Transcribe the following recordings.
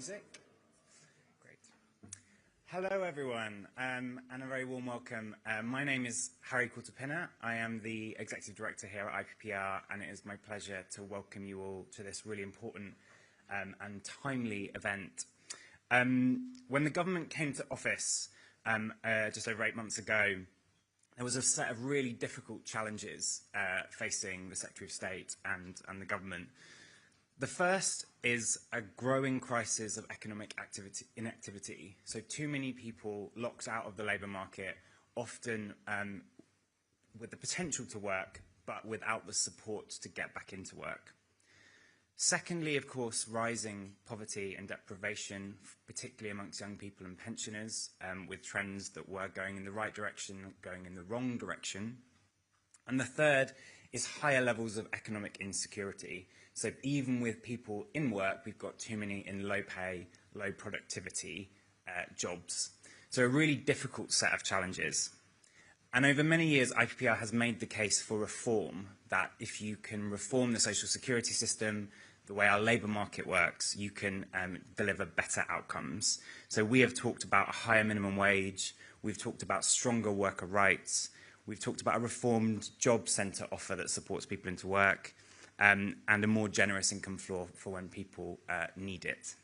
music. Great. Hello, everyone, and a very warm welcome. My name is Harry Coulter-Pinner. I am the Executive Director here at IPPR, and it is my pleasure to welcome you all to this really important and timely event. When the government came to office just over 8 months ago, there was a set of really difficult challenges facing the Secretary of State and the government. The first is a growing crisis of economic inactivity. So too many people locked out of the labour market, often with the potential to work, but without the support to get back into work. Secondly, of course, rising poverty and deprivation, particularly amongst young people and pensioners, with trends that were going in the right direction, going in the wrong direction. And the third is higher levels of economic insecurity. So even with people in work, we've got too many in low pay, low productivity jobs. So a really difficult set of challenges. And over many years, IPPR has made the case for reform, that if you can reform the social security system, the way our labour market works, you can deliver better outcomes. So we have talked about a higher minimum wage, we've talked about stronger worker rights, we've talked about a reformed job centre offer that supports people into work, and a more generous income floor for when people need it.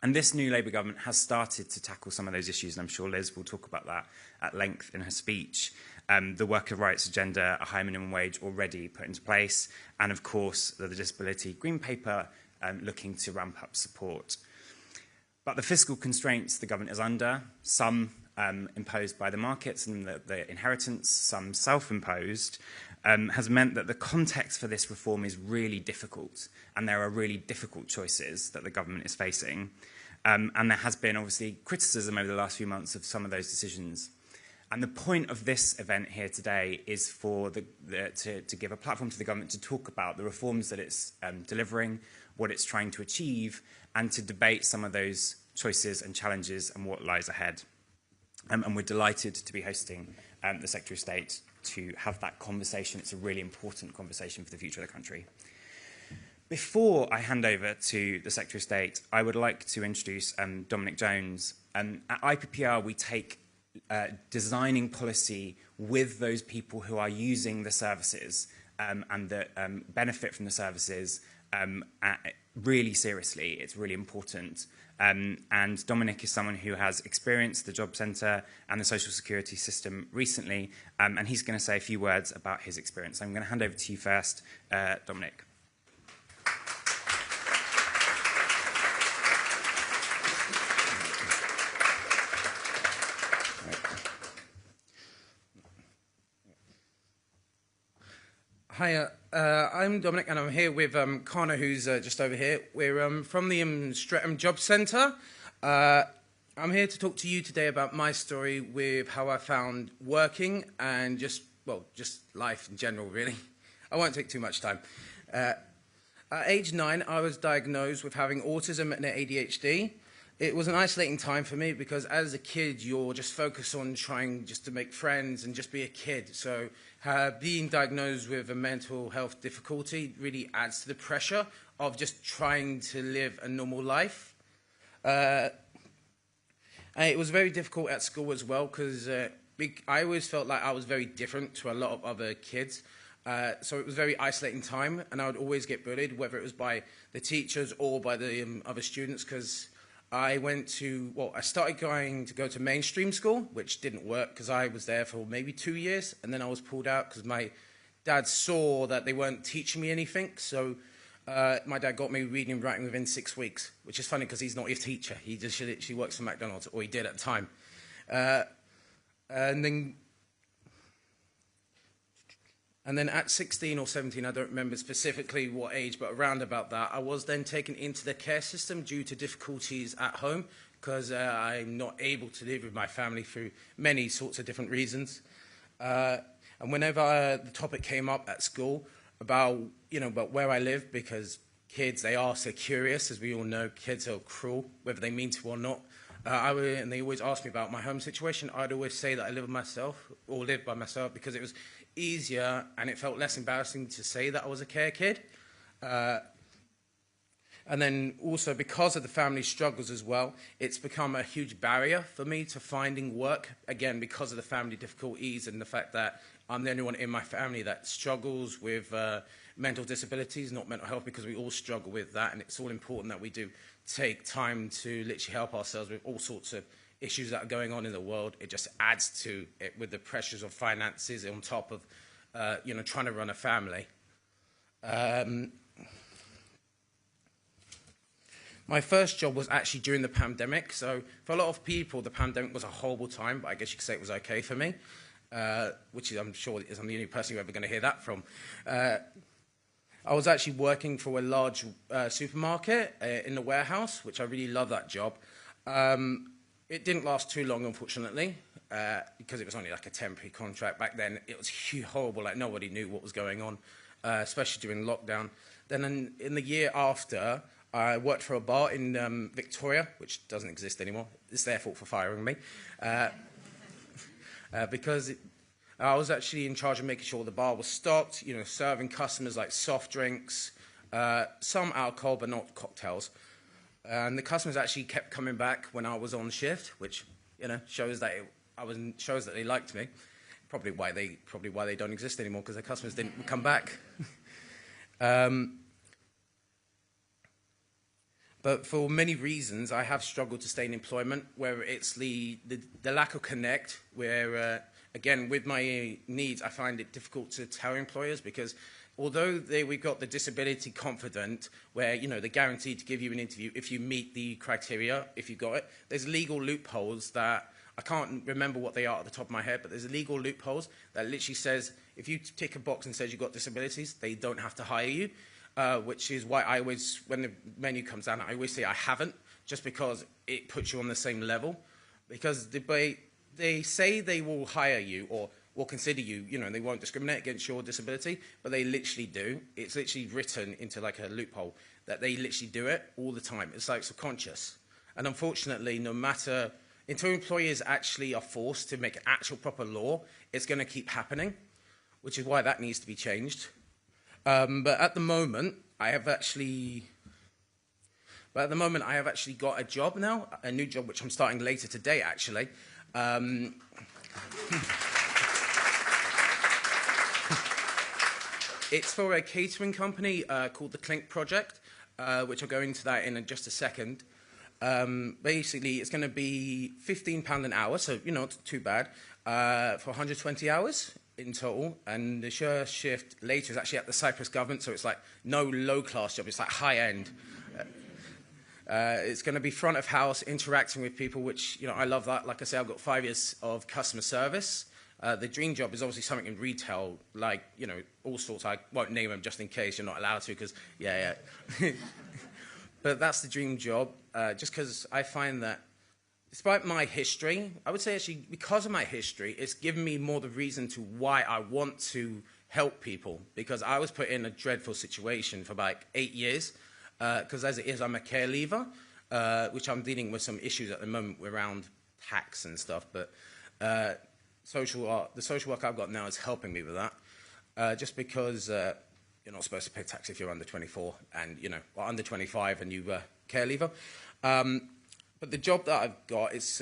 And this new Labour government has started to tackle some of those issues, and I'm sure Liz will talk about that at length in her speech. The worker rights agenda, a high minimum wage already put into place, and of course the Disability Green Paper looking to ramp up support. But the fiscal constraints the government is under, some imposed by the markets and the inheritance, some self-imposed, has meant that the context for this reform is really difficult, and there are really difficult choices that the government is facing. And there has been obviously criticism over the last few months of some of those decisions. And the point of this event here today is for to give a platform to the government to talk about the reforms that it's delivering, what it's trying to achieve, and to debate some of those choices and challenges and what lies ahead. And we're delighted to be hosting the Secretary of State to have that conversation. It's a really important conversation for the future of the country. Before I hand over to the Secretary of State, I would like to introduce Dominic Jones. At IPPR, we take designing policy with those people who are using the services and that benefit from the services really seriously. It's really important. And Dominic is someone who has experienced the job centre and the social security system recently, and he's going to say a few words about his experience. I'm going to hand over to you first, Dominic. Hi, I'm Dominic, and I'm here with Connor, who's just over here. We're from the Streatham Job Centre. I'm here to talk to you today about my story with how I found working and just life in general, really. I won't take too much time. At age 9, I was diagnosed with having autism and ADHD. It was an isolating time for me because as a kid, you're just focused on trying just to make friends and just be a kid. So being diagnosed with a mental health difficulty really adds to the pressure of just trying to live a normal life. And it was very difficult at school as well because I always felt like I was very different to a lot of other kids. So it was a very isolating time, and I would always get bullied, whether it was by the teachers or by the other students, because I started going to go to mainstream school, which didn't work because I was there for maybe 2 years, and then I was pulled out because my dad saw that they weren't teaching me anything. So my dad got me reading and writing within 6 weeks, which is funny because he's not his teacher. He just literally works for McDonald's, or he did at the time. And then at 16 or 17, I don't remember specifically what age, but around about that, I was then taken into the care system due to difficulties at home because I'm not able to live with my family through many sorts of different reasons. And whenever the topic came up at school about where I live, because kids, they are so curious, as we all know, kids are cruel, whether they mean to or not. And they always ask me about my home situation. I'd always say that I live with myself or live by myself because it was easier and it felt less embarrassing to say that I was a care kid. And then also because of the family struggles as well, it's become a huge barrier for me to finding work, again, because of the family difficulties and the fact that I'm the only one in my family that struggles with mental disabilities, not mental health, because we all struggle with that. And it's all important that we do take time to literally help ourselves with all sorts of issues that are going on in the world. It just adds to it with the pressures of finances on top of, trying to run a family. My first job was actually during the pandemic. So for a lot of people, the pandemic was a horrible time, but I guess you could say it was okay for me, which is, I'm sure I'm the only person you're ever going to hear that from. I was actually working for a large supermarket in the warehouse, which I really love that job. It didn't last too long, unfortunately, because it was only like a temporary contract. Back then, it was horrible, like nobody knew what was going on, especially during lockdown. Then in the year after, I worked for a bar in Victoria, which doesn't exist anymore. It's their fault for firing me, because I was actually in charge of making sure the bar was stocked, serving customers like soft drinks, some alcohol, but not cocktails. And the customers actually kept coming back when I was on shift, which shows that shows that they liked me. Probably why they don't exist anymore, because the customers didn't come back. But for many reasons, I have struggled to stay in employment, where it's the lack of connect, where, again, with my needs, I find it difficult to tell employers, because although we've got the disability confident, where, they're guaranteed to give you an interview if you meet the criteria, if you got it, there's legal loopholes that, I can't remember what they are at the top of my head, but there's legal loopholes that literally says, if you tick a box and says you've got disabilities, they don't have to hire you. Which is why I always, when the menu comes down, I always say I haven't, just because it puts you on the same level. Because they say they will hire you or will consider you, they won't discriminate against your disability, but they literally do. It's literally written into like a loophole that they literally do it all the time. It's like subconscious. And unfortunately, no matter, until employers actually are forced to make an actual proper law, it's going to keep happening, which is why that needs to be changed. But at the moment, I have actually got a job now, a new job, which I'm starting later today, actually. It's for a catering company called the Clink Project, which I'll go into that in just a second. Basically, it's going to be £15 an hour, so, not too bad, for 120 hours. In total, and the shift later is actually at the Cyprus government, so it's like no low-class job, it's like high-end. It's going to be front of house, interacting with people, which, I love that. Like I say, I've got 5 years of customer service. The dream job is obviously something in retail, like, all sorts. I won't name them just in case you're not allowed to, because, yeah. But that's the dream job, just because I find that despite my history, I would say actually because of my history, it's given me more the reason to why I want to help people, because I was put in a dreadful situation for about 8 years, because as it is, I'm a care leaver, which I'm dealing with some issues at the moment around tax and stuff, but the social work I've got now is helping me with that, just because you're not supposed to pay tax if you're under 24 and, under 25 and you care leaver. But the job that I've got is,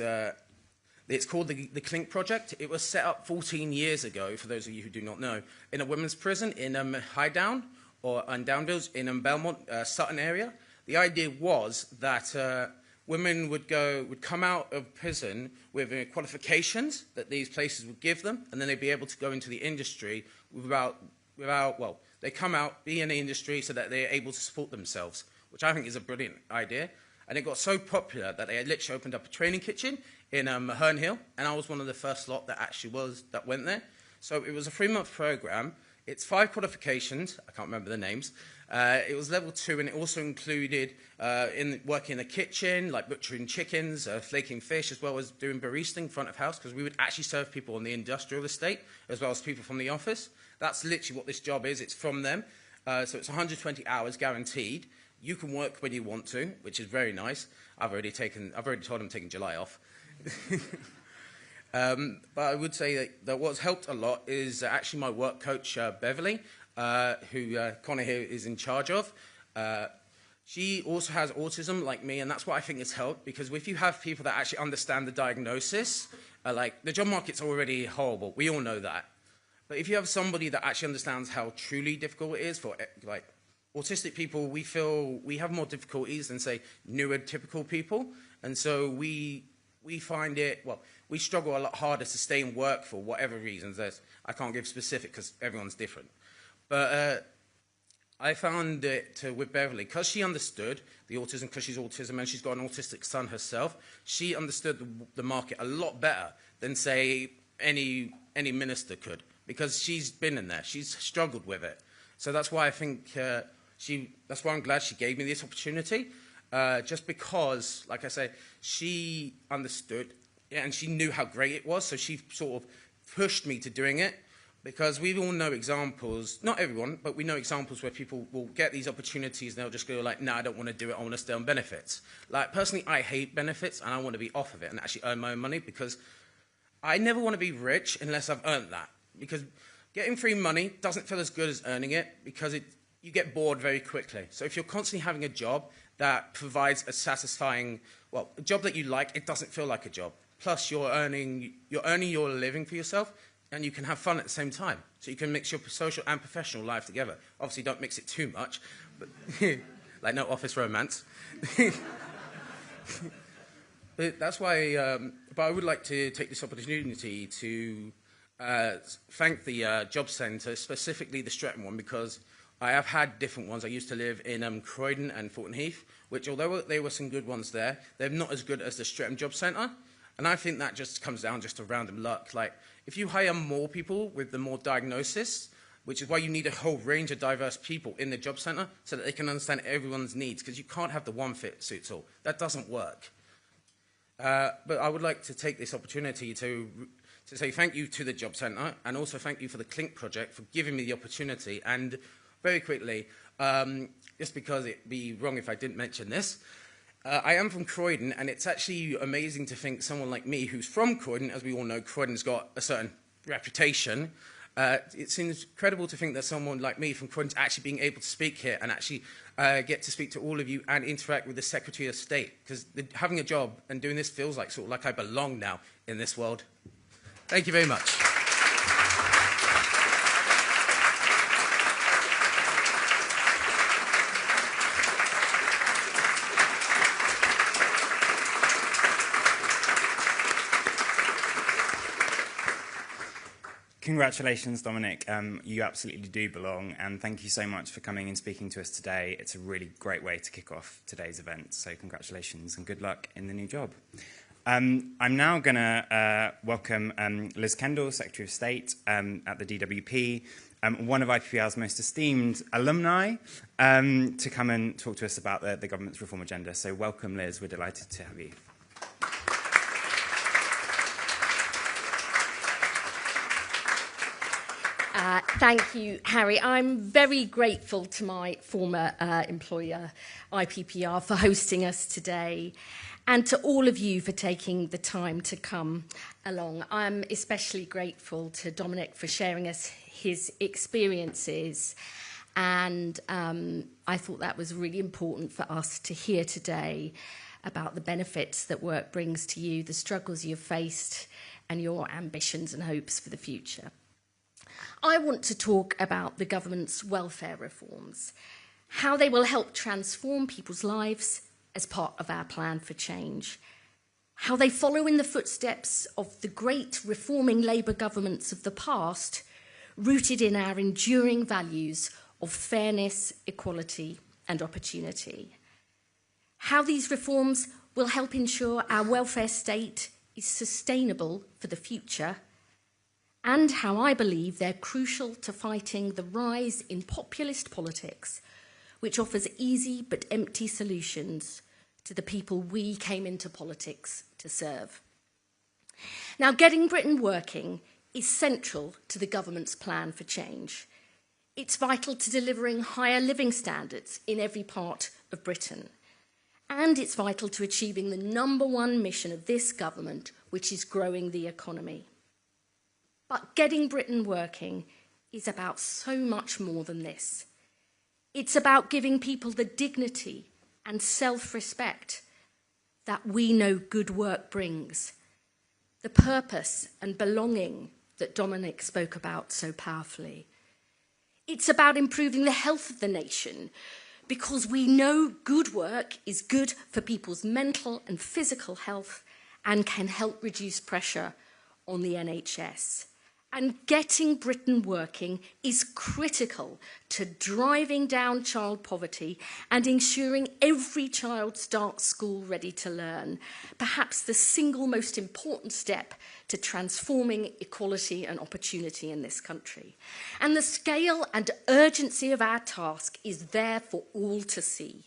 it's called the Clink Project. It was set up 14 years ago, for those of you who do not know, in a women's prison in Highdown, or in Downville, in Belmont, Sutton area. The idea was that women would come out of prison with qualifications that these places would give them, and then they'd be able to go into the industry they come out, be in the industry so that they're able to support themselves, which I think is a brilliant idea. And it got so popular that they had literally opened up a training kitchen in Herne Hill, and I was one of the first lot that went there. So it was a 3-month program. It's 5 qualifications. I can't remember the names. It was level 2, and it also included working in the kitchen, like butchering chickens, flaking fish, as well as doing baristing front of house, because we would actually serve people on the industrial estate, as well as people from the office. That's literally what this job is. It's from them. So it's 120 hours guaranteed. You can work when you want to, which is very nice. I've already told them I'm taking July off. But I would say that what's helped a lot is actually my work coach, Beverly, who Connor here is in charge of. She also has autism like me, and that's what I think has helped, because if you have people that actually understand the diagnosis, like the job market's already horrible, we all know that. But if you have somebody that actually understands how truly difficult it is for like autistic people, we feel we have more difficulties than say neurotypical people, and so we find it, well, we struggle a lot harder to stay in work for whatever reasons. I can't give specific because everyone's different. But I found it with Beverly, because she understood the autism, because she's autism and she's got an autistic son herself, she understood the market a lot better than, say, any minister could, because she's been in there. She's struggled with it. So that's why I think that's why I'm glad she gave me this opportunity, just because, like I say, she understood and she knew how great it was, so she sort of pushed me to doing it. Because we all know examples, not everyone, but we know examples where people will get these opportunities and they'll just go like, no, I don't want to do it, I want to stay on benefits. Like, personally, I hate benefits and I want to be off of it and actually earn my own money, because I never want to be rich unless I've earned that. Because getting free money doesn't feel as good as earning it, because you get bored very quickly. So if you're constantly having a job that provides a satisfying, well, a job that you like, it doesn't feel like a job. Plus, you're earning your living for yourself, and you can have fun at the same time. So you can mix your social and professional life together. Obviously, don't mix it too much, but like no office romance. But that's why, but I would like to take this opportunity to thank the Job Centre, specifically the Streatham one, because I have had different ones. I used to live in Croydon and Thornton Heath, which, although there were some good ones there, they're not as good as the Streatham Job Centre. And I think that just comes down just to random luck. Like, if you hire more people with the more diagnosis, which is why you need a whole range of diverse people in the job centre so that they can understand everyone's needs, because you can't have the one fit suits all. That doesn't work. But I would like to take this opportunity to say thank you to the job centre, and also thank you for the Clink project for giving me the opportunity. And very quickly, just because it'd be wrong if I didn't mention this, I am from Croydon, and it's actually amazing to think someone like me, who's from Croydon, as we all know, Croydon's got a certain reputation. It seems incredible to think that someone like me from Croydon's actually being able to speak here and actually get to speak to all of you and interact with the Secretary of State, because having a job and doing this feels like sort of like I belong now in this world. Thank you very much. Congratulations, Dominic. You absolutely do belong, and thank you so much for coming and speaking to us today. It's a really great way to kick off today's event, so congratulations and good luck in the new job. I'm now going to welcome Liz Kendall, Secretary of State at the DWP, one of IPPR's most esteemed alumni, to come and talk to us about the government's reform agenda. So welcome, Liz. We're delighted to have you. Thank you, Harry. I'm very grateful to my former employer, IPPR, for hosting us today, and to all of you for taking the time to come along. I'm especially grateful to Dominic for sharing us his experiences, and I thought that was really important for us to hear today about the benefits that work brings to you, the struggles you've faced, and your ambitions and hopes for the future. I want to talk about the government's welfare reforms, how they will help transform people's lives as part of our plan for change, how they follow in the footsteps of the great reforming Labour governments of the past, rooted in our enduring values of fairness, equality and opportunity, how these reforms will help ensure our welfare state is sustainable for the future, and how I believe they're crucial to fighting the rise in populist politics, which offers easy but empty solutions to the people we came into politics to serve. Now, getting Britain working is central to the government's plan for change. It's vital to delivering higher living standards in every part of Britain. And it's vital to achieving the #1 mission of this government, which is growing the economy. But getting Britain working is about so much more than this. It's about giving people the dignity and self-respect that we know good work brings, the purpose and belonging that Dominic spoke about so powerfully. It's about improving the health of the nation, because we know good work is good for people's mental and physical health and can help reduce pressure on the NHS. And getting Britain working is critical to driving down child poverty and ensuring every child starts school ready to learn, perhaps the single most important step to transforming equality and opportunity in this country. And the scale and urgency of our task is there for all to see.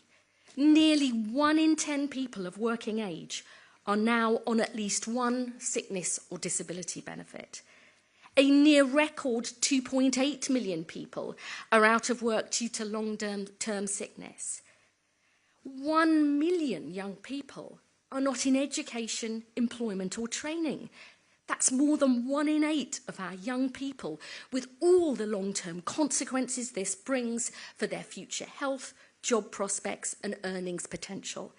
Nearly 1 in 10 people of working age are now on at least one sickness or disability benefit. A near record 2.8 million people are out of work due to long-term sickness. 1 million young people are not in education, employment or training. That's more than 1 in 8 of our young people, with all the long-term consequences this brings for their future health, job prospects and earnings potential.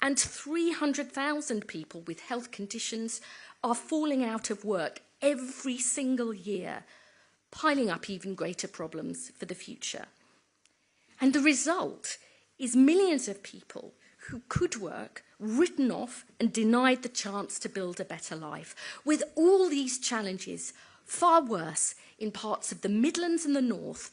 And 300,000 people with health conditions are falling out of work every single year, piling up even greater problems for the future. And the result is millions of people who could work written off and denied the chance to build a better life, with all these challenges far worse in parts of the Midlands and the North,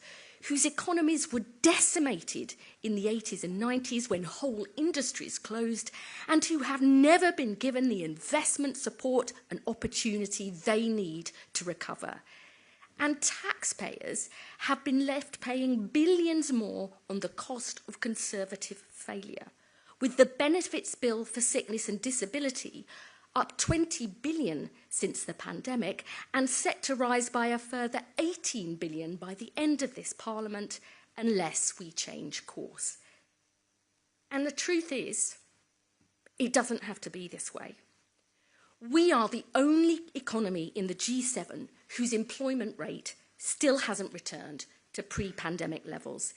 whose economies were decimated in the 80s and 90s when whole industries closed, and who have never been given the investment support and opportunity they need to recover. And taxpayers have been left paying billions more on the cost of Conservative failure, with the benefits bill for sickness and disability up 20 billion since the pandemic and set to rise by a further 18 billion by the end of this Parliament unless we change course. And the truth is, it doesn't have to be this way. We are the only economy in the G7 whose employment rate still hasn't returned to pre-pandemic levels.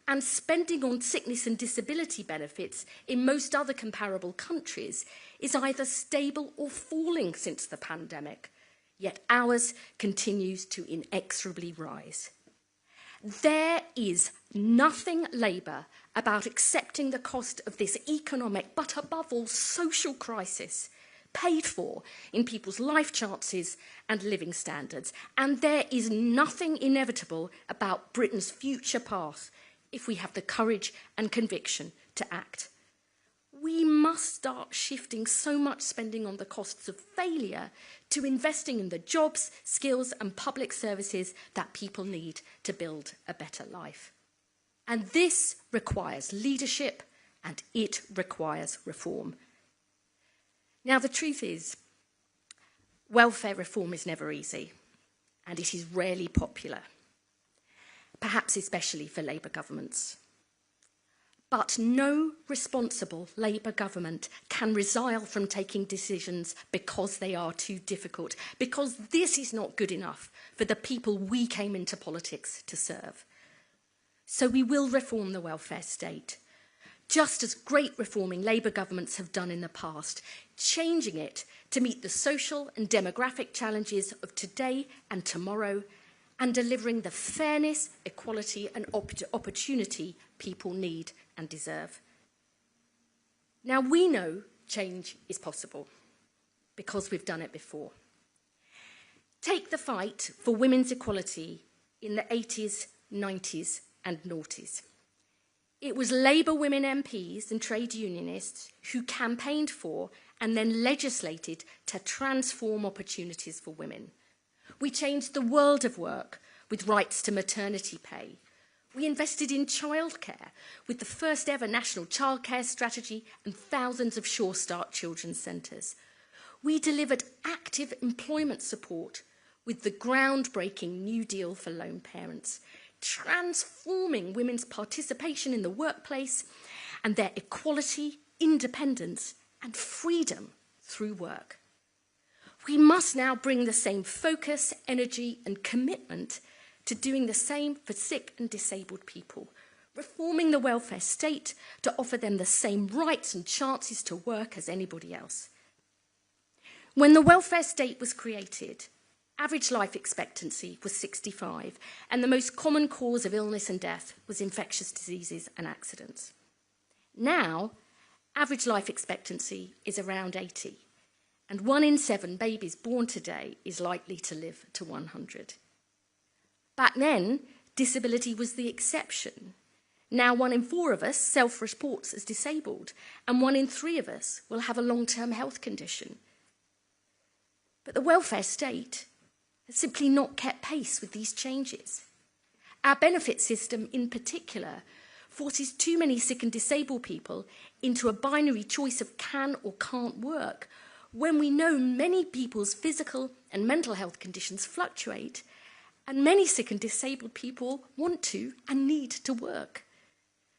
And spending on sickness and disability benefits in most other comparable countries is either stable or falling since the pandemic, yet ours continues to inexorably rise. There is nothing Labour about accepting the cost of this economic, but above all social crisis, paid for in people's life chances and living standards. And there is nothing inevitable about Britain's future path if we have the courage and conviction to act. We must start shifting so much spending on the costs of failure to investing in the jobs, skills and public services that people need to build a better life. And this requires leadership and it requires reform. Now, the truth is, welfare reform is never easy and it is rarely popular, perhaps especially for Labour governments. But no responsible Labour government can resile from taking decisions because they are too difficult, because this is not good enough for the people we came into politics to serve. So we will reform the welfare state, just as great reforming Labour governments have done in the past, changing it to meet the social and demographic challenges of today and tomorrow, and delivering the fairness, equality and opportunity people need and deserve. Now, we know change is possible because we've done it before. Take the fight for women's equality in the 80s, 90s and noughties. It was Labour women MPs and trade unionists who campaigned for and then legislated to transform opportunities for women. We changed the world of work with rights to maternity pay. We invested in childcare with the first ever national childcare strategy and thousands of Sure Start children's centres. We delivered active employment support with the groundbreaking New Deal for lone parents, transforming women's participation in the workplace and their equality, independence and freedom through work. We must now bring the same focus, energy and commitment to doing the same for sick and disabled people, reforming the welfare state to offer them the same rights and chances to work as anybody else. When the welfare state was created, average life expectancy was 65, and the most common cause of illness and death was infectious diseases and accidents. Now, average life expectancy is around 80, and 1 in 7 babies born today is likely to live to 100. Back then, disability was the exception. Now 1 in 4 of us self-reports as disabled, and 1 in 3 of us will have a long-term health condition. But the welfare state has simply not kept pace with these changes. Our benefit system in particular forces too many sick and disabled people into a binary choice of can or can't work, when we know many people's physical and mental health conditions fluctuate, and many sick and disabled people want to and need to work.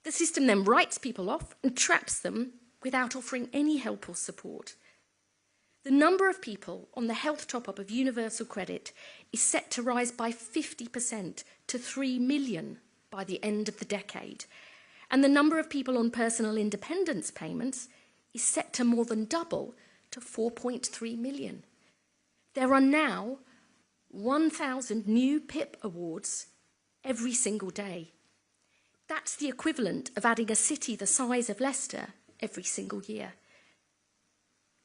The system then writes people off and traps them without offering any help or support. The number of people on the health top-up of universal credit is set to rise by 50% to 3 million by the end of the decade, and the number of people on personal independence payments is set to more than double to 4.3 million. There are now 1,000 new PIP awards every single day. That's the equivalent of adding a city the size of Leicester every single year.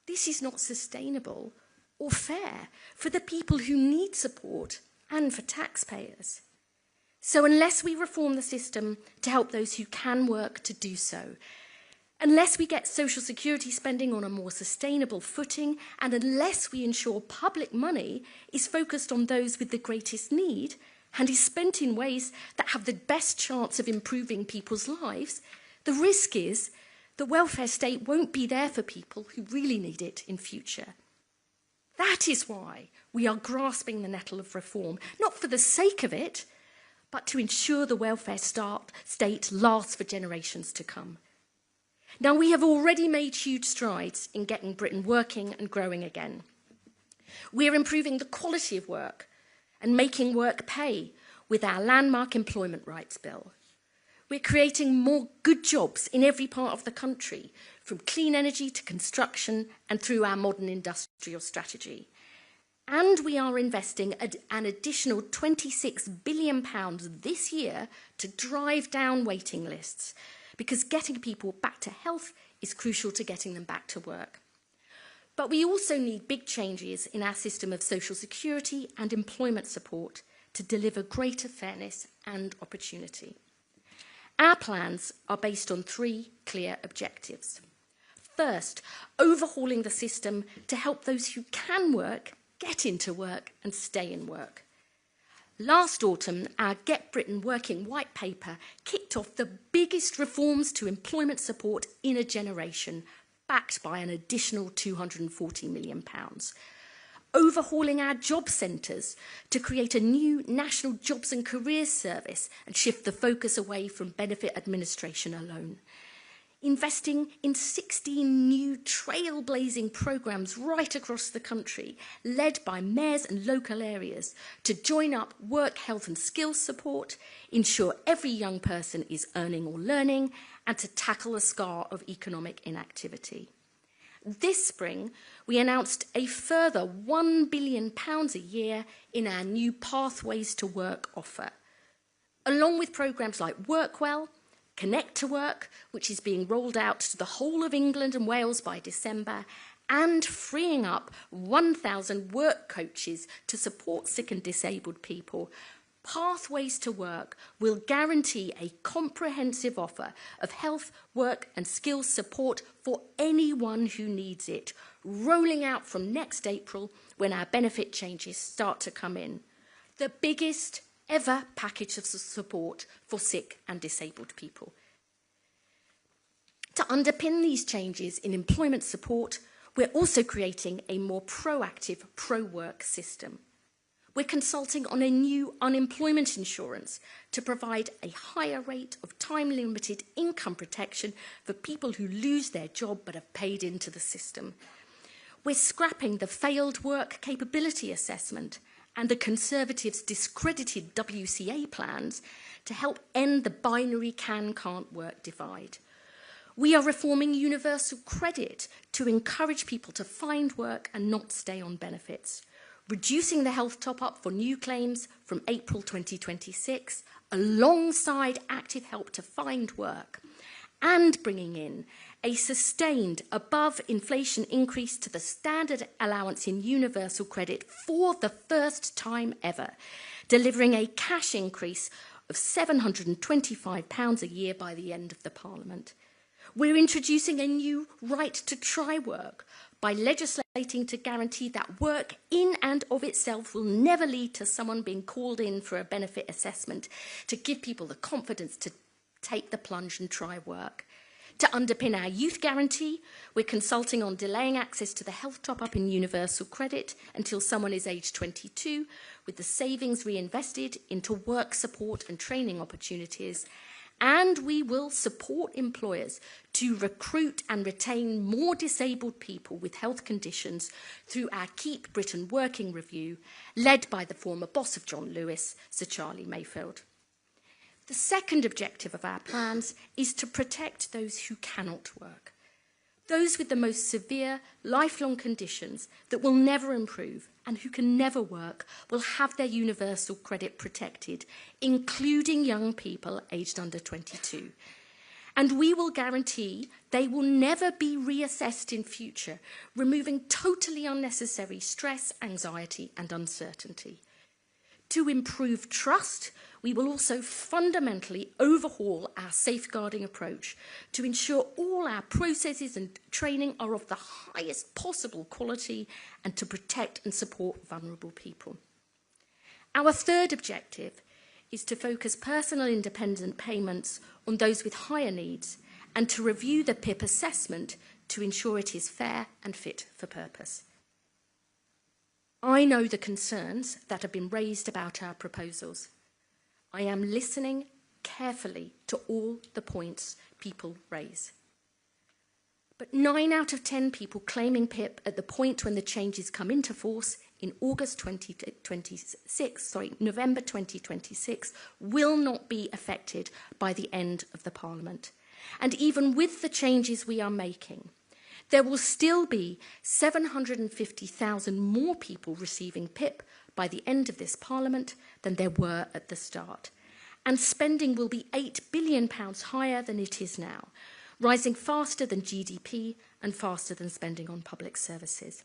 This is not sustainable or fair for the people who need support and for taxpayers. So unless we reform the system to help those who can work to do so, unless we get social security spending on a more sustainable footing, and unless we ensure public money is focused on those with the greatest need and is spent in ways that have the best chance of improving people's lives, the risk is the welfare state won't be there for people who really need it in future. That is why we are grasping the nettle of reform, not for the sake of it, but to ensure the welfare state lasts for generations to come. Now, we have already made huge strides in getting Britain working and growing again. We're improving the quality of work and making work pay with our landmark employment rights bill. We're creating more good jobs in every part of the country, from clean energy to construction and through our modern industrial strategy. And we are investing an additional £26 billion this year to drive down waiting lists, because getting people back to health is crucial to getting them back to work. But we also need big changes in our system of social security and employment support to deliver greater fairness and opportunity. Our plans are based on 3 clear objectives. First, overhauling the system to help those who can work get into work and stay in work. Last autumn, our Get Britain Working white paper kicked off the biggest reforms to employment support in a generation, backed by an additional £240 million. Overhauling our job centres to create a new National Jobs and Careers Service and shift the focus away from benefit administration alone. Investing in 16 new trailblazing programmes right across the country, led by mayors and local areas, to join up work, health and skills support, ensure every young person is earning or learning, and to tackle the scar of economic inactivity. This spring, we announced a further £1 billion a year in our new Pathways to Work offer, along with programmes like Workwell, Connect to Work, which is being rolled out to the whole of England and Wales by December, and freeing up 1,000 work coaches to support sick and disabled people. Pathways to Work will guarantee a comprehensive offer of health, work and skills support for anyone who needs it, rolling out from next April when our benefit changes start to come in. The biggest ever package of support for sick and disabled people. To underpin these changes in employment support, we're also creating a more proactive pro-work system. We're consulting on a new unemployment insurance to provide a higher rate of time-limited income protection for people who lose their job but have paid into the system. We're scrapping the failed work capability assessment and the Conservatives' discredited WCA plans to help end the binary can-can't work divide. We are reforming universal credit to encourage people to find work and not stay on benefits, reducing the health top-up for new claims from April 2026, alongside active help to find work, and bringing in a sustained above-inflation increase to the standard allowance in universal credit for the first time ever, delivering a cash increase of £725 a year by the end of the Parliament. We're introducing a new right to try work by legislating to guarantee that work in and of itself will never lead to someone being called in for a benefit assessment, to give people the confidence to take the plunge and try work. To underpin our youth guarantee, we're consulting on delaying access to the health top-up in universal credit until someone is aged 22, with the savings reinvested into work support and training opportunities. And we will support employers to recruit and retain more disabled people with health conditions through our Keep Britain Working review, led by the former boss of John Lewis, Sir Charlie Mayfield. The second objective of our plans is to protect those who cannot work. Those with the most severe, lifelong conditions that will never improve and who can never work will have their universal credit protected, including young people aged under 22. And we will guarantee they will never be reassessed in future, removing totally unnecessary stress, anxiety and uncertainty. To improve trust, we will also fundamentally overhaul our safeguarding approach to ensure all our processes and training are of the highest possible quality and to protect and support vulnerable people. Our third objective is to focus personal independent payments on those with higher needs and to review the PIP assessment to ensure it is fair and fit for purpose. I know the concerns that have been raised about our proposals. I am listening carefully to all the points people raise. But 9 out of 10 people claiming PIP at the point when the changes come into force in November 2026 will not be affected by the end of the Parliament. And even with the changes we are making, there will still be 750,000 more people receiving PIP by the end of this Parliament than there were at the start. And spending will be £8 billion higher than it is now, rising faster than GDP and faster than spending on public services.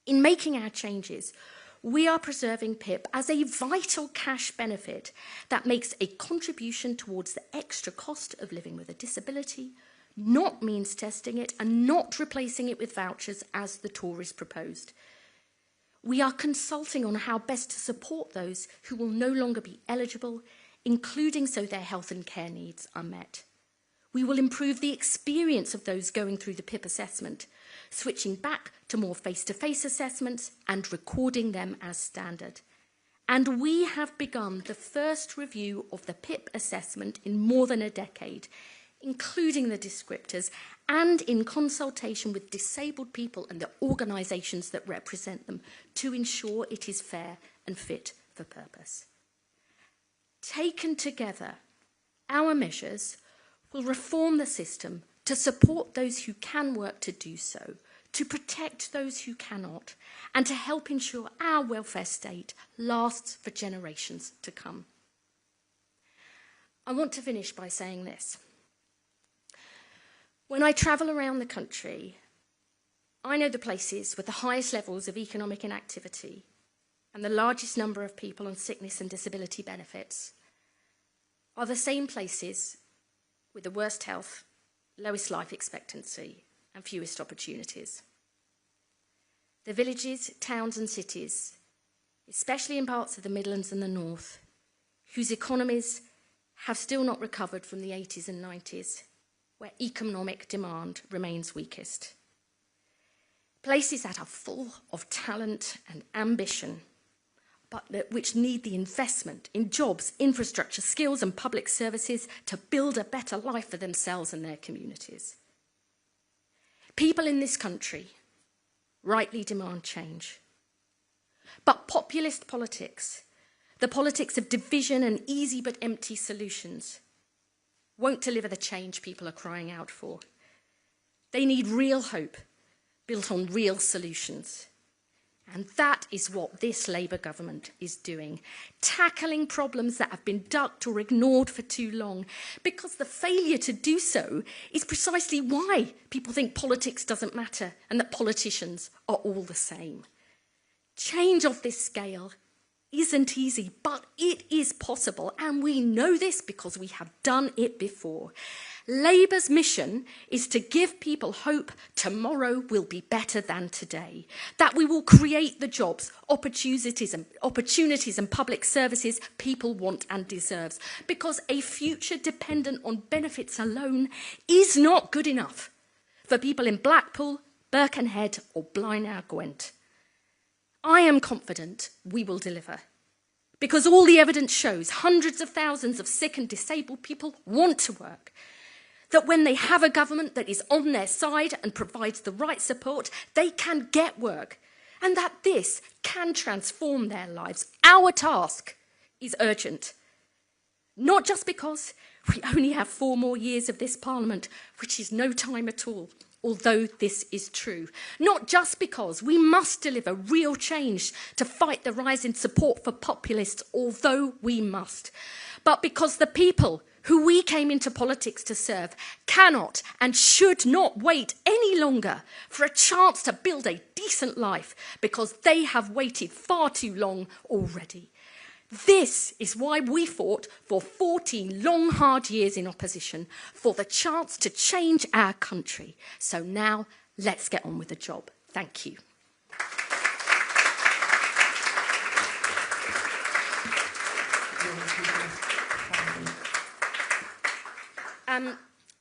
In making our changes, we are preserving PIP as a vital cash benefit that makes a contribution towards the extra cost of living with a disability, not means testing it and not replacing it with vouchers as the Tories proposed. We are consulting on how best to support those who will no longer be eligible, including so their health and care needs are met. We will improve the experience of those going through the PIP assessment, switching back to more face-to-face assessments and recording them as standard. And we have begun the first review of the PIP assessment in more than a decade, including the descriptors, and in consultation with disabled people and the organisations that represent them to ensure it is fair and fit for purpose. Taken together, our measures will reform the system to support those who can work to do so, to protect those who cannot, and to help ensure our welfare state lasts for generations to come. I want to finish by saying this. When I travel around the country, I know the places with the highest levels of economic inactivity and the largest number of people on sickness and disability benefits are the same places with the worst health, lowest life expectancy and fewest opportunities. The villages, towns and cities, especially in parts of the Midlands and the North, whose economies have still not recovered from the 80s and 90s, where economic demand remains weakest. Places that are full of talent and ambition, but which need the investment in jobs, infrastructure, skills and public services to build a better life for themselves and their communities. People in this country rightly demand change. But populist politics, the politics of division and easy but empty solutions, won't deliver the change people are crying out for. They need real hope built on real solutions. And that is what this Labour government is doing, tackling problems that have been ducked or ignored for too long, because the failure to do so is precisely why people think politics doesn't matter and that politicians are all the same. Change of this scale isn't easy, but it is possible, and we know this because we have done it before. Labour's mission is to give people hope tomorrow will be better than today, that we will create the jobs, opportunities and public services people want and deserve, because a future dependent on benefits alone is not good enough for people in Blackpool, Birkenhead or Blaenau Gwent. I am confident we will deliver, because all the evidence shows hundreds of thousands of sick and disabled people want to work, that when they have a government that is on their side and provides the right support, they can get work, and that this can transform their lives. Our task is urgent, not just because we only have 4 more years of this Parliament, which is no time at all, although this is true. Not just because we must deliver real change to fight the rise in support for populists, although we must, but because the people who we came into politics to serve cannot and should not wait any longer for a chance to build a decent life, because they have waited far too long already. This is why we fought for 14 long, hard years in opposition, for the chance to change our country. So now, let's get on with the job. Thank you.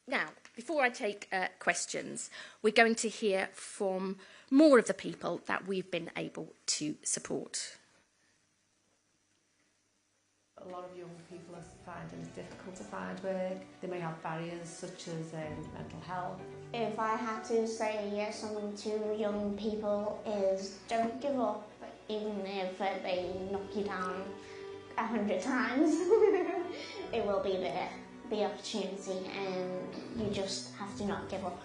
Now, before I take questions, we're going to hear from more of the people that we've been able to support. A lot of young people are finding it difficult to find work. They may have barriers such as mental health. If I had to say something to young people is don't give up, even if they knock you down 100 times. It will be there, the opportunity, and you just have to not give up.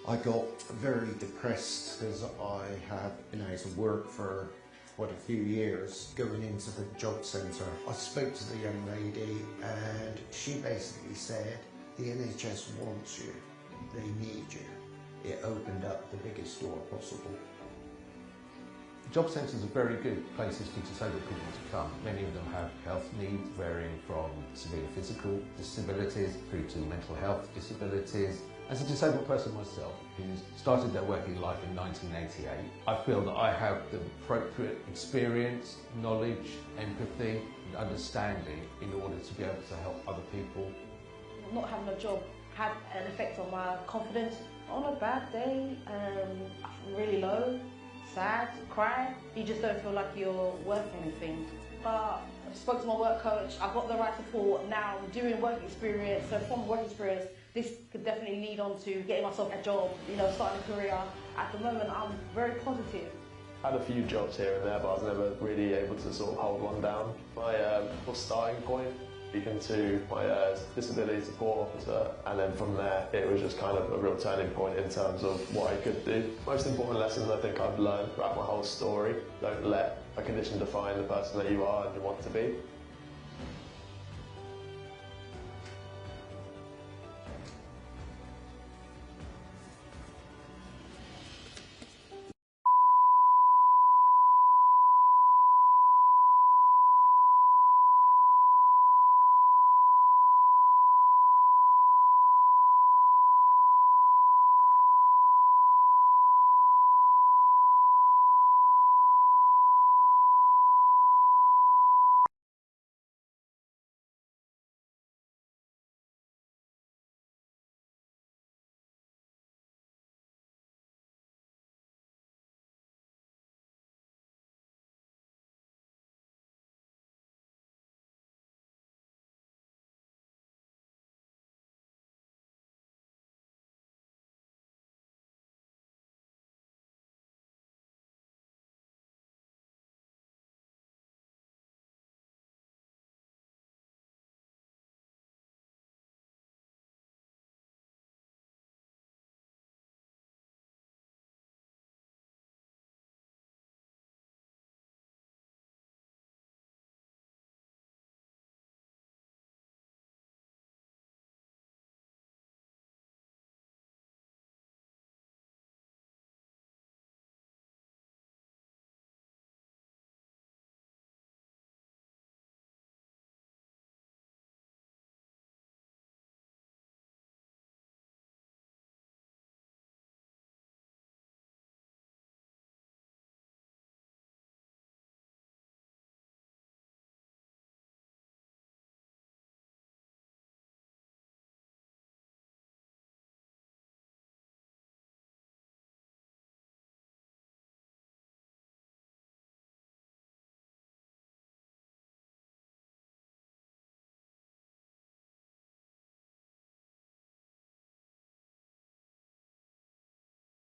I got very depressed because I had been out of work for quite a few years. Going into the job centre, I spoke to the young lady and she basically said, the NHS wants you, they need you. It opened up the biggest door possible. Job centres are very good places for disabled people to come. Many of them have health needs varying from severe physical disabilities through to mental health disabilities. As a disabled person myself, who started their working life in 1988, I feel that I have the appropriate experience, knowledge, empathy and understanding in order to be able to help other people. Not having a job had an effect on my confidence. On a bad day, really low, sad, cry, you just don't feel like you're worth anything. But I spoke to my work coach, I got the right support. Now I'm doing work experience, so from work experience, this could definitely lead on to getting myself a job, starting a career. At the moment, I'm very positive. I had a few jobs here and there, but I was never really able to sort of hold one down. My starting point, speaking to my disability support officer, and then from there, it was just kind of a real turning point in terms of what I could do. Most important lessons I think I've learned throughout my whole story: don't let a condition define the person that you are and you want to be.